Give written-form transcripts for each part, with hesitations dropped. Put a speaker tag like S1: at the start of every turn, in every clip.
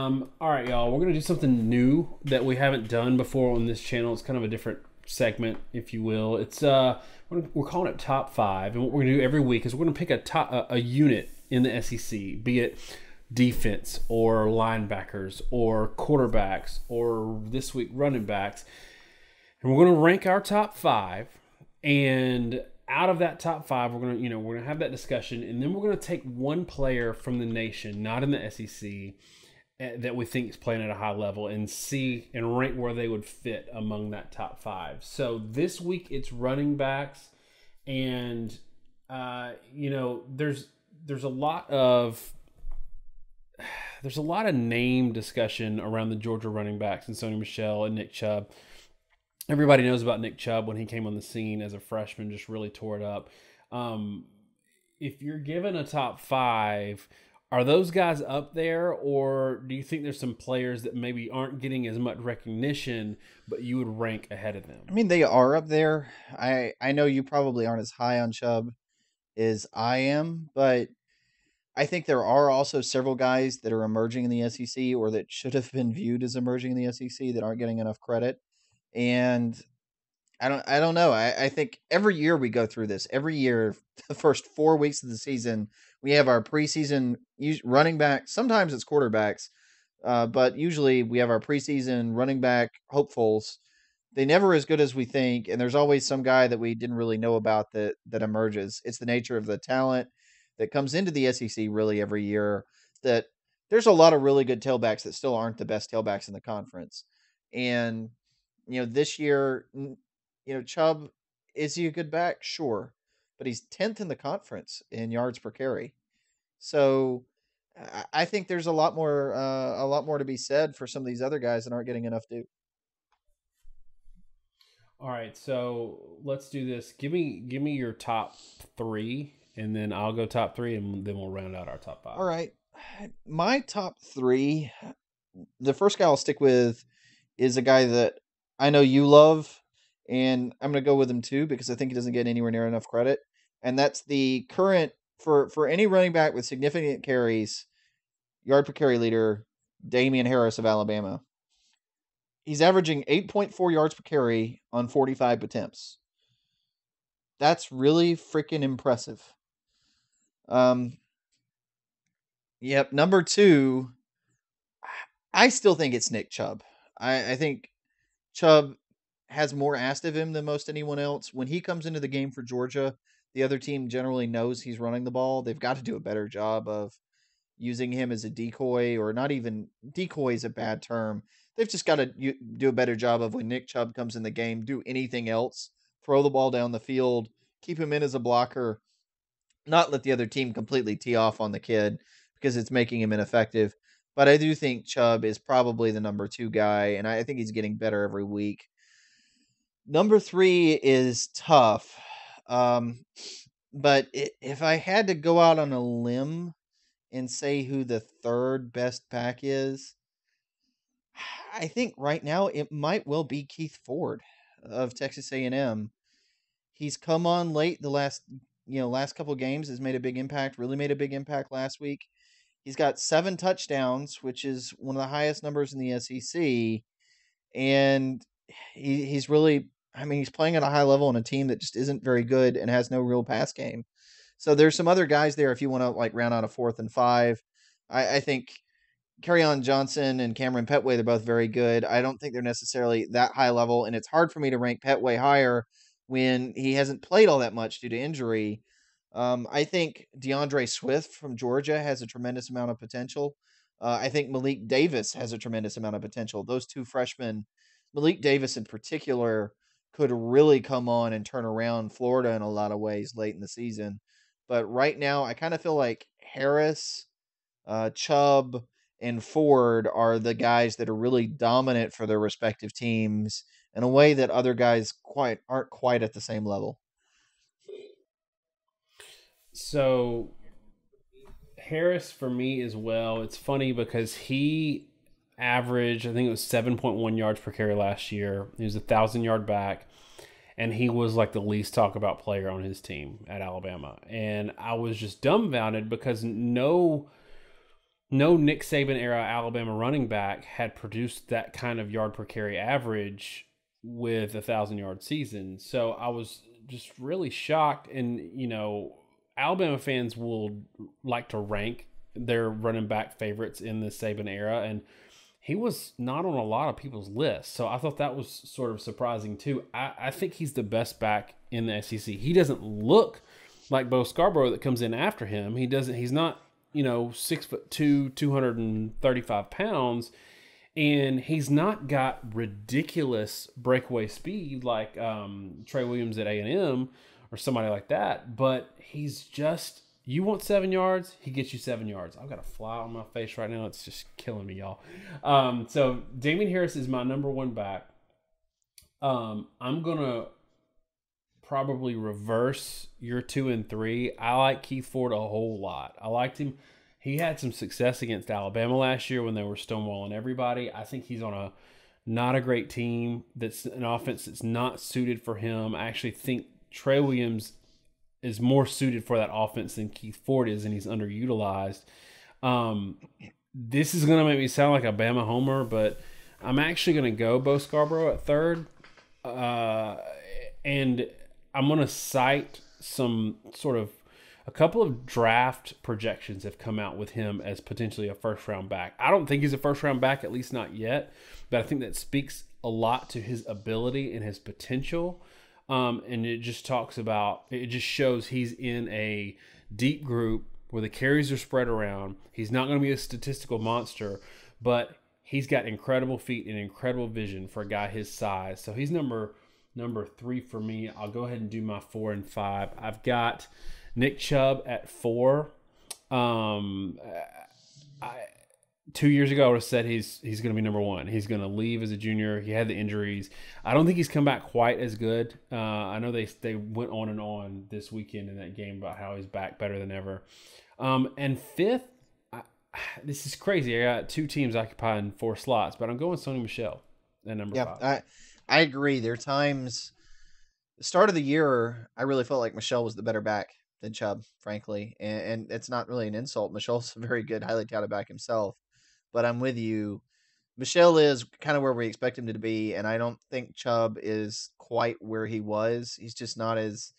S1: All right, y'all. We're gonna do something new that we haven't done before on this channel. It's kind of a different segment, if you will. It's we're calling it Top Five, and what we're gonna do every week is we're gonna pick a unit in the SEC, be it defense or linebackers or quarterbacks or this week running backs, and we're gonna rank our top five. And out of that top five, we're gonna have that discussion, and then we're gonna take one player from the nation, not in the SEC, that we think is playing at a high level, and see and rank where they would fit among that top five. So this week it's running backs, and there's a lot of name discussion around the Georgia running backs and Sony Michel and Nick Chubb. Everybody knows about Nick Chubb when he came on the scene as a freshman, just really tore it up. If you're given a top five, are those guys up there, or do you think there's some players that maybe aren't getting as much recognition, but you would rank ahead of them?
S2: I mean, they are up there. I know you probably aren't as high on Chubb as I am, but I think there are also several guys that are emerging in the SEC or that should have been viewed as emerging in the SEC that aren't getting enough credit. And I don't know. I think every year we go through this. Every year, the first 4 weeks of the season, we have our preseason running back. Sometimes it's quarterbacks, but usually we have our preseason running back hopefuls. They never as good as we think, and there's always some guy that we didn't really know about that emerges. It's the nature of the talent that comes into the SEC really every year. That there's a lot of really good tailbacks that still aren't the best tailbacks in the conference, and this year, Chubb, is he a good back? Sure, but he's 10th in the conference in yards per carry. So I think there's a lot more to be said for some of these other guys that aren't getting enough due.
S1: All right, so let's do this. Give me your top three, and then I'll go top three, and then we'll round out our top five.
S2: All right, my top three. The first guy I'll stick with is a guy that I know you love, and I'm going to go with him too because I think he doesn't get anywhere near enough credit. And that's the current for any running back with significant carries, yard per carry leader, Damien Harris of Alabama. He's averaging 8.4 yards per carry on 45 attempts. That's really freaking impressive. Um, yep. Number two, I still think it's Nick Chubb. I think Chubb has more asked of him than most anyone else. When he comes into the game for Georgia, the other team generally knows he's running the ball. They've got to do a better job of using him as a decoy, or not even decoy is a bad term. They've just got to do a better job of when Nick Chubb comes in the game, do anything else, throw the ball down the field, keep him in as a blocker, not let the other team completely tee off on the kid because it's making him ineffective. But I do think Chubb is probably the number two guy, and I think he's getting better every week. Number three is tough. Um, but if I had to go out on a limb and say who the third best back is, I think right now it might well be Keith Ford of Texas A&M. He's come on late the last couple of games, has made a big impact, really made a big impact last week. He's got 7 touchdowns, which is one of the highest numbers in the SEC. And he's really, he's playing at a high level on a team that just isn't very good and has no real pass game. So there's some other guys there if you want to round out a fourth and five. I think Kerryon Johnson and Cameron Petway, they're both very good. I don't think they're necessarily that high level, and it's hard for me to rank Petway higher when he hasn't played all that much due to injury. I think DeAndre Swift from Georgia has a tremendous amount of potential. I think Malik Davis has a tremendous amount of potential. Those two freshmen, Malik Davis in particular, could really come on and turn around Florida in a lot of ways late in the season. But right now, I kind of feel like Harris, Chubb, and Ford are the guys that are really dominant for their respective teams in a way that other guys aren't quite at the same level.
S1: So Harris for me as well. It's funny because he averaged, I think it was 7.1 yards per carry last year. He was 1,000-yard back, and he was like the least talk about player on his team at Alabama. And I was just dumbfounded because no no Nick Saban era Alabama running back had produced that kind of yard per carry average with 1,000-yard season. So I was just really shocked. And, Alabama fans will like to rank their running back favorites in the Saban era. And he was not on a lot of people's lists. So I thought that was sort of surprising too. I think he's the best back in the SEC. He doesn't look like Bo Scarborough that comes in after him. He's not, 6'2", 235 pounds, and he's not got ridiculous breakaway speed like Trey Williams at A&M or somebody like that. But he's just, you want 7 yards, he gets you 7 yards. I've got a fly on my face right now. It's just killing me, y'all. So Damien Harris is my number one back. I'm going to probably reverse your 2 and 3. I like Keith Ford a whole lot. I liked him. He had some success against Alabama last year when they were stonewalling everybody. I think he's on not a great team. That's an offense that's not suited for him. I actually think Trey Williams is more suited for that offense than Keith Ford is, and he's underutilized. This is going to make me sound like a Bama homer, but I'm actually going to go Bo Scarborough at third. And I'm going to cite a couple of draft projections have come out with him as potentially a first-round back. I don't think he's a first-round back, at least not yet, but I think that speaks a lot to his ability and his potential. And it just shows he's in a deep group where the carries are spread around. He's not going to be a statistical monster, but he's got incredible feet and incredible vision for a guy his size. So he's number 3 for me. I'll go ahead and do my 4 and 5. I've got Nick Chubb at 4. 2 years ago, I would have said he's going to be number 1. He's going to leave as a junior. He had the injuries. I don't think he's come back quite as good. I know they went on and on this weekend in that game about how he's back better than ever. And 5th, this is crazy. I got 2 teams occupying 4 slots, but I'm going Sony Michel at number 5.
S2: I agree. There are times, the start of the year, I really felt like Michel was the better back than Chubb, frankly. And it's not really an insult. Michel's a very good, highly touted back himself. But I'm with you. Michel is kind of where we expect him to be, and I don't think Chubb is quite where he was. He's not as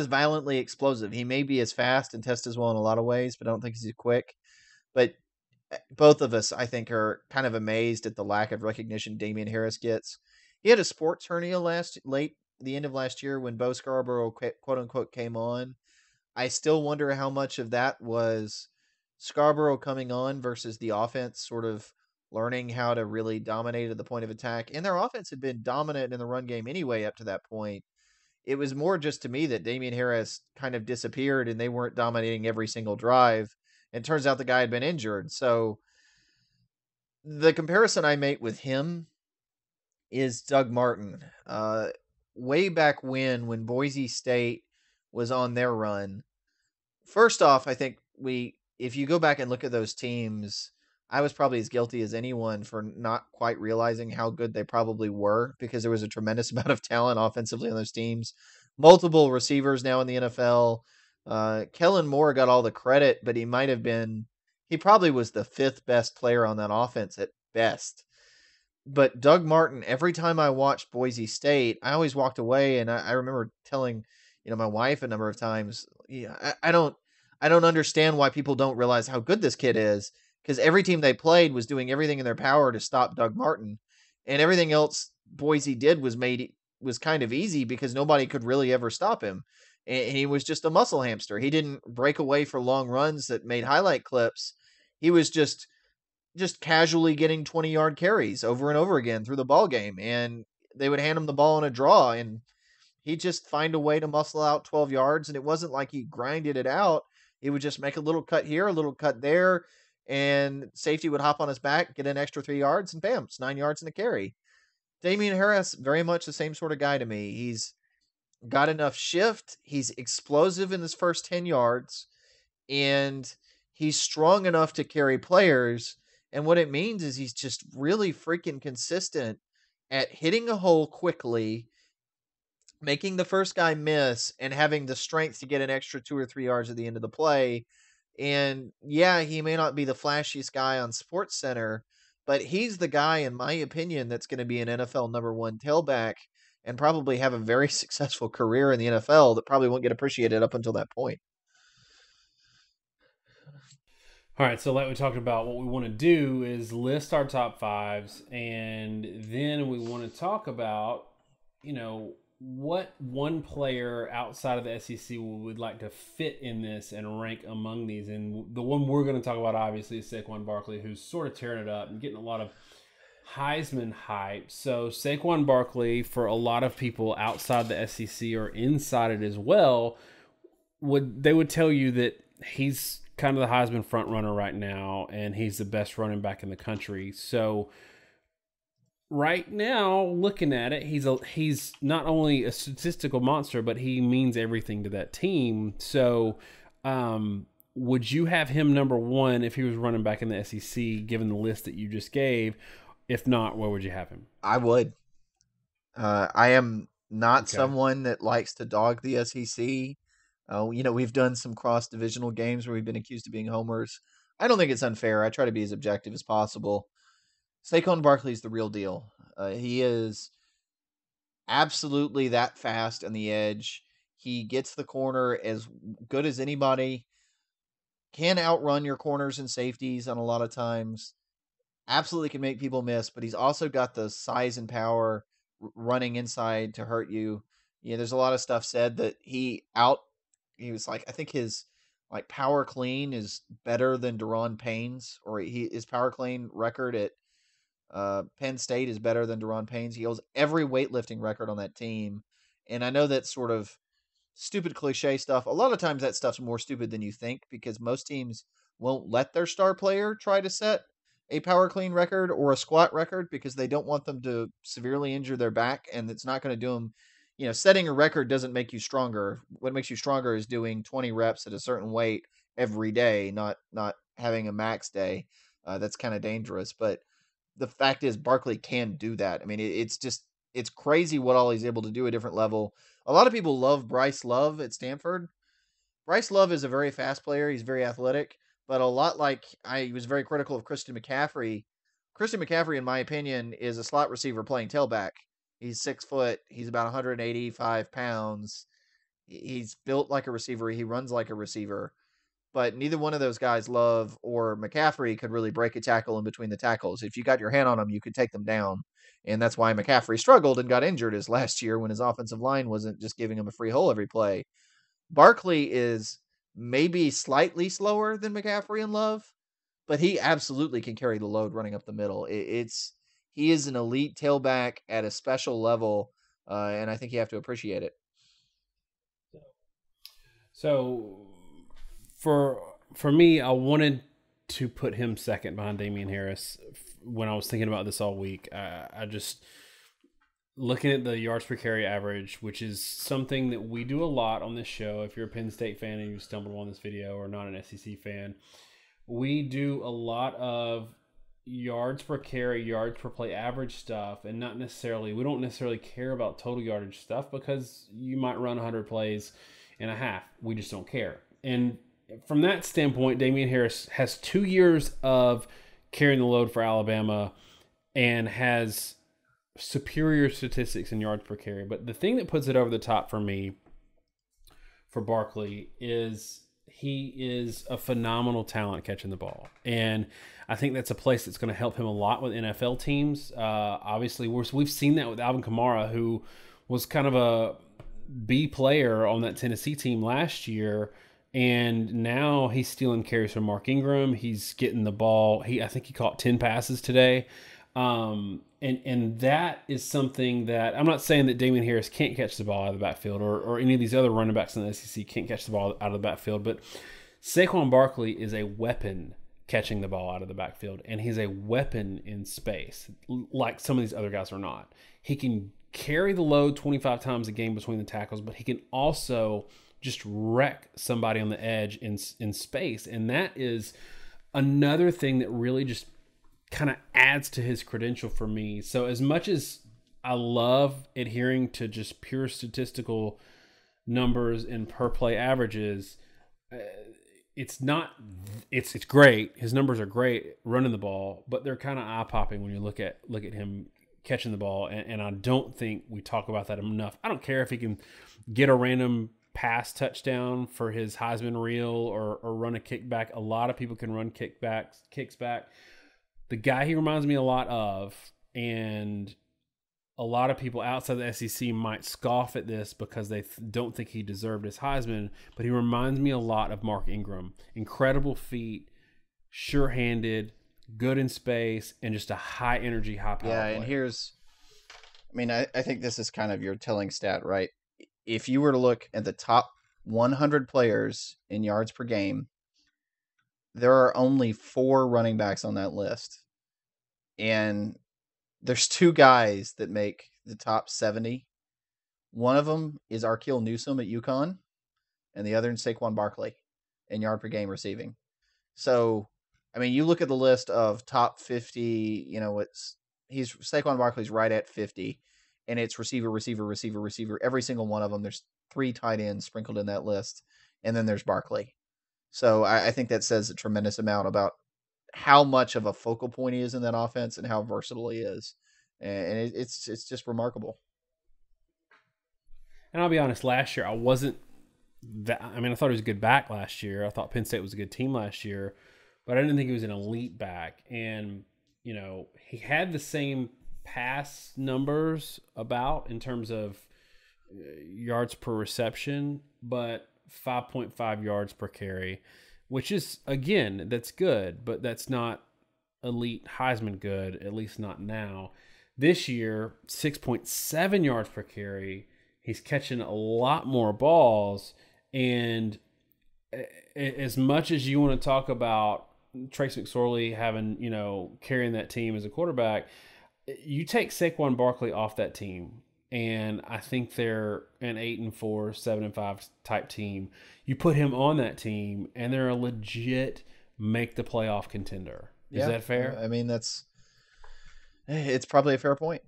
S2: violently explosive. He may be as fast and test as well in a lot of ways, but I don't think he's as quick. But both of us, I think, are kind of amazed at the lack of recognition Damien Harris gets. He had a sports hernia the end of last year when Bo Scarborough, quote unquote, came on. I still wonder how much of that was Scarborough coming on versus the offense sort of learning how to really dominate at the point of attack. And their offense had been dominant in the run game anyway up to that point. It was more just to me that Damien Harris kind of disappeared and they weren't dominating every single drive. And it turns out the guy had been injured. So the comparison I make with him is Doug Martin. Way back when Boise State was on their run. First off, I think if you go back and look at those teams, I was probably as guilty as anyone for not quite realizing how good they probably were, because there was a tremendous amount of talent offensively on those teams. Multiple receivers now in the NFL. Kellen Moore got all the credit, but he probably was the 5th best player on that offense at best. But Doug Martin, every time I watched Boise State, I always walked away, and I remember telling, my wife a number of times, I don't understand why people don't realize how good this kid is, because every team they played was doing everything in their power to stop Doug Martin, and everything else Boise did was kind of easy because nobody could really ever stop him. And he was just a muscle hamster. He didn't break away for long runs that made highlight clips. He was just casually getting 20-yard carries over and over again through the ball game, and they would hand him the ball in a draw, and he'd just find a way to muscle out 12 yards, and it wasn't like he grinded it out. He would just make a little cut here, a little cut there, and safety would hop on his back, get an extra 3 yards, and bam, it's 9 yards in the carry. Damien Harris, very much the same sort of guy to me. He's got enough shift. He's explosive in his first 10 yards, and he's strong enough to carry players. And what it means is he's just really freaking consistent at hitting a hole quickly, making the first guy miss, and having the strength to get an extra 2 or 3 yards at the end of the play. And yeah, he may not be the flashiest guy on Sports Center, but he's the guy, in my opinion, that's going to be an NFL number one tailback and probably have a very successful career in the NFL that probably won't get appreciated up until that point.
S1: All right, so like we talked about, what we want to do is list our top fives, and then we want to talk about, what one player outside of the SEC we would like to fit in this and rank among these. And the one we're going to talk about, obviously, is Saquon Barkley, who's sort of tearing it up and getting a lot of Heisman hype. So Saquon Barkley, for a lot of people outside the SEC or inside it as well, would tell you that he's kind of the Heisman front runner right now, and he's the best running back in the country. So right now, looking at it, he's not only a statistical monster, but he means everything to that team. So would you have him number one if he was running back in the SEC, given the list that you just gave? If not, where would you have him?
S2: I would. I am not
S1: Okay.
S2: someone that likes to dog the SEC. We've done some cross-divisional games where we've been accused of being homers. I don't think it's unfair. I try to be as objective as possible. Saquon Barkley's the real deal. He is absolutely that fast on the edge. He gets the corner as good as anybody. Can outrun your corners and safeties on a lot of times. Absolutely can make people miss, but he's also got the size and power running inside to hurt you. There's a lot of stuff said that he was like, I think his like power clean is better than Daron Payne's, or his power clean record at Penn State is better than Daron Payne's. He holds every weightlifting record on that team. And I know that's sort of stupid cliche stuff. A lot of times that stuff's more stupid than you think, because most teams won't let their star player try to set a power clean record or a squat record because they don't want them to severely injure their back, and it's not going to do them. Setting a record doesn't make you stronger. What makes you stronger is doing 20 reps at a certain weight every day, not having a max day. That's kind of dangerous. But the fact is, Barkley can do that. I mean, it's crazy what all he's able to do at a different level. A lot of people love Bryce Love at Stanford. Bryce Love is a very fast player. He's very athletic, but a lot like I was very critical of Christian McCaffrey. Christian McCaffrey, in my opinion, is a slot receiver playing tailback. He's 6 foot. He's about 185 pounds. He's built like a receiver. He runs like a receiver. But neither one of those guys, Love or McCaffrey, could really break a tackle in between the tackles. If you got your hand on them, you could take them down. And that's why McCaffrey struggled and got injured his last year when his offensive line wasn't just giving him a free hole every play. Barkley is maybe slightly slower than McCaffrey and Love, but he absolutely can carry the load running up the middle. He is an elite tailback at a special level, and I think you have to appreciate it.
S1: So for me, I wanted to put him second behind Damien Harris when I was thinking about this all week. I just looking at the yards per carry average, which is something that we do a lot on this show. If you're a Penn State fan and you stumbled on this video, or not an SEC fan, we do a lot of yards per carry, yards per play average stuff, and we don't necessarily care about total yardage stuff, because you might run 100 plays and a half. We just don't care. And from that standpoint, Damien Harris has 2 years of carrying the load for Alabama and has superior statistics in yards per carry. But the thing that puts it over the top for me for Barkley is he is a phenomenal talent catching the ball. And I think that's a place that's going to help him a lot with NFL teams. Obviously, we've seen that with Alvin Kamara, who was kind of a B player on that Tennessee team last year. And now he's stealing carries from Mark Ingram. He's getting the ball. I think he caught 10 passes today. And that is something that I'm not saying that Damien Harris can't catch the ball out of the backfield, or any of these other running backs in the SEC can't catch the ball out of the backfield, but Saquon Barkley is a weapon catching the ball out of the backfield, and he's a weapon in space, like some of these other guys are not. He can carry the load 25 times a game between the tackles, but he can also just wreck somebody on the edge in space, and that is another thing that really just kind of adds to his credential for me. So as much as I love adhering to just pure statistical numbers and per play averages, it's not, it's great. His numbers are great running the ball, but they're kind of eye popping when you look at him catching the ball. And I don't think we talk about that enough. I don't care if he can get a random pass touchdown for his Heisman reel or run a kickback. A lot of people can run kicks back. The guy he reminds me a lot of, and a lot of people outside the SEC might scoff at this because they don't think he deserved his Heisman, but he reminds me a lot of Mark Ingram. Incredible feet, sure-handed, good in space, and just a high-energy, high-power player.
S2: And here's, I think this is kind of your telling stat, right? If you were to look at the top 100 players in yards per game, there are only 4 running backs on that list. And there's 2 guys that make the top 70. One of them is Arkeel Newsome at UConn, and the other is Saquon Barkley in yard per game receiving. So, you look at the list of top 50, Saquon Barkley's right at 50, and it's receiver. Every single one of them, there's 3 tight ends sprinkled in that list, and then there's Barkley. So I think that says a tremendous amount about how much of a focal point he is in that offense and how versatile he is. And it's just remarkable.
S1: And I'll be honest, last year I wasn't that. I thought he was a good back last year. I thought Penn State was a good team last year, but I didn't think he was an elite back. And, he had the same pass numbers in terms of yards per reception, but 5.5 yards per carry, which is, again, that's good, but that's not elite Heisman good, at least not now. This year, 6.7 yards per carry. He's catching a lot more balls. And as much as you want to talk about Trace McSorley having, carrying that team as a quarterback, you take Saquon Barkley off that team, and I think they're an 8-4, 7-5 type team. You put him on that team, and they're a legit make the playoff contender. Is that fair?
S2: It's probably a fair point.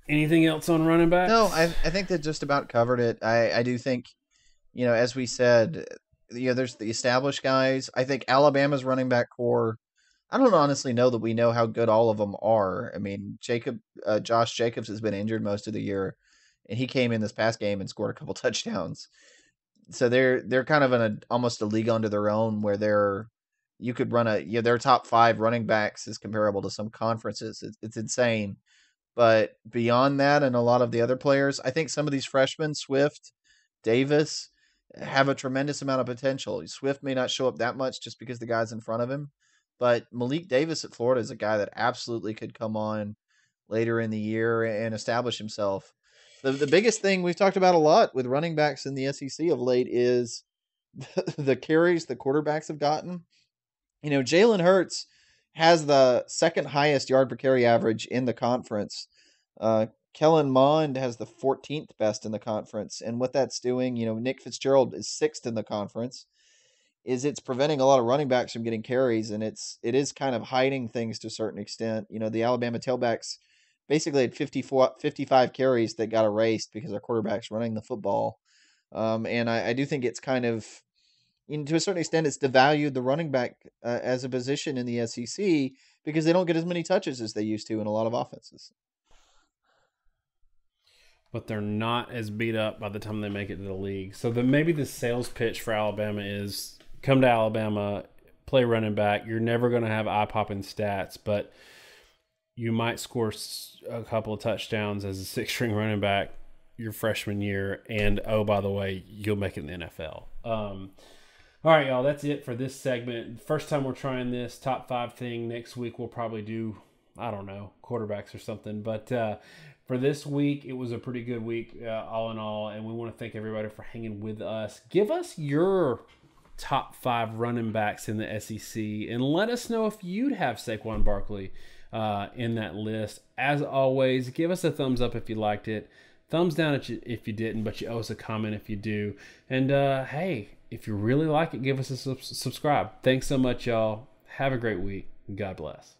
S1: Anything else on running backs?
S2: No, I think that just about covered it. I do think, as we said, there's the established guys. I think Alabama's running back core, I don't honestly know that we know how good all of them are. Josh Jacobs has been injured most of the year, and he came in this past game and scored a couple touchdowns. So they're kind of almost a league unto their own, where you could run their top 5 running backs is comparable to some conferences. It's insane. But beyond that, and a lot of the other players, I think some of these freshmen, Swift, Davis, have a tremendous amount of potential. Swift may not show up that much just because the guy's in front of him, but Malik Davis at Florida is a guy that absolutely could come on later in the year and establish himself. The biggest thing we've talked about a lot with running backs in the SEC of late is the carries the quarterbacks have gotten. Jalen Hurts has the second highest yard per carry average in the conference. Kellen Mond has the 14th best in the conference. And what that's doing, Nick Fitzgerald is 6th in the conference, is it's preventing a lot of running backs from getting carries, and it is kind of hiding things to a certain extent. The Alabama tailbacks basically had 55 carries that got erased because our quarterback's running the football. And I do think it's kind of, to a certain extent, it's devalued the running back as a position in the SEC because they don't get as many touches as they used to in a lot of offenses.
S1: But they're not as beat up by the time they make it to the league. So maybe the sales pitch for Alabama is come to Alabama, play running back. You're never going to have eye-popping stats, but you might score a couple of touchdowns as a 6-string running back your freshman year. And, oh, by the way, you'll make it in the NFL. All right, y'all, that's it for this segment. First time we're trying this top 5 thing. Next week we'll probably do, I don't know, quarterbacks or something. But for this week, it was a pretty good week all in all, and we want to thank everybody for hanging with us. Give us your top 5 running backs in the SEC, and let us know if you'd have Saquon Barkley in that list. As always, give us a thumbs up if you liked it. Thumbs down if you didn't, but you owe us a comment if you do. And hey, if you really like it, give us a subscribe. Thanks so much, y'all. Have a great week. God bless.